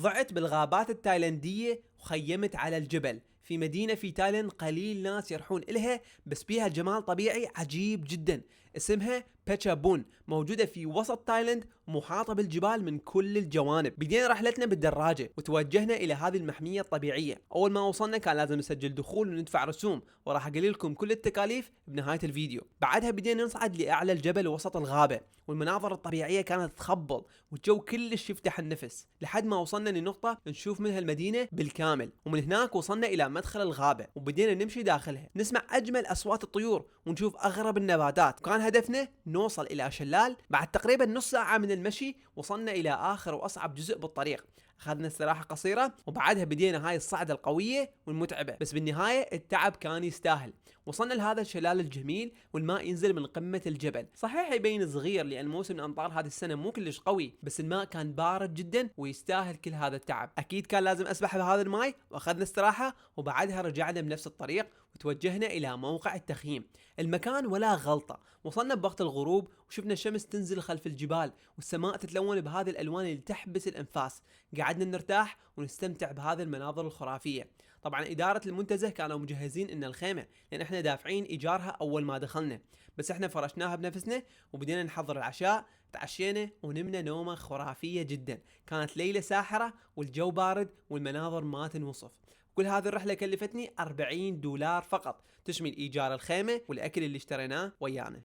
ضعت بالغابات التايلندية وخيمت على الجبل في مدينة في تايلاند قليل ناس يروحون إلها، بس بيها جمال طبيعي عجيب جدا. اسمها بيتشابون، موجودة في وسط تايلاند ومحاطة بالجبال من كل الجوانب. بدينا رحلتنا بالدراجة وتوجهنا إلى هذه المحمية الطبيعية. أول ما وصلنا كان لازم نسجل دخول وندفع رسوم، وراح أقول لكم كل التكاليف بنهاية الفيديو. بعدها بدينا نصعد لأعلى الجبل وسط الغابة، والمناظر الطبيعية كانت تخبل والجو كلش يفتح النفس، لحد ما وصلنا لنقطة نشوف منها المدينة بالكامل. ومن هناك وصلنا إلى مدخل الغابة وبدينا نمشي داخلها، نسمع أجمل أصوات الطيور ونشوف أغرب النباتات. كان هدفنا نوصل إلى شلال. بعد تقريبا نص ساعة من المشي وصلنا إلى آخر وأصعب جزء بالطريق. أخذنا استراحة قصيرة وبعدها بدينا هاي الصعدة القوية والمتعبة، بس بالنهاية التعب كان يستاهل. وصلنا لهذا الشلال الجميل والماء ينزل من قمة الجبل. صحيح يبين صغير لأن موسم الأمطار هذه السنة مو كلش قوي، بس الماء كان بارد جدا ويستاهل كل هذا التعب. أكيد كان لازم أسبح بهذا الماء، وأخذنا استراحة وبعدها رجعنا بنفس الطريق وتوجهنا إلى موقع التخييم. المكان ولا غلطة، وصلنا بوقت الغروب وشفنا الشمس تنزل خلف الجبال والسماء تتلون بهذه الألوان اللي تحبس الأنفاس. قعدنا نرتاح ونستمتع بهذه المناظر الخرافية. طبعا إدارة المنتزه كانوا مجهزين إن الخيمة، لأن إحنا دافعين إيجارها أول ما دخلنا، بس إحنا فرشناها بنفسنا وبدينا نحضر العشاء. تعشينا ونمنا نومة خرافية جدا. كانت ليلة ساحرة والجو بارد والمناظر ما تنوصف. كل هذه الرحلة كلفتني $40 فقط، تشمل إيجار الخيمة والأكل اللي اشتريناه ويانا.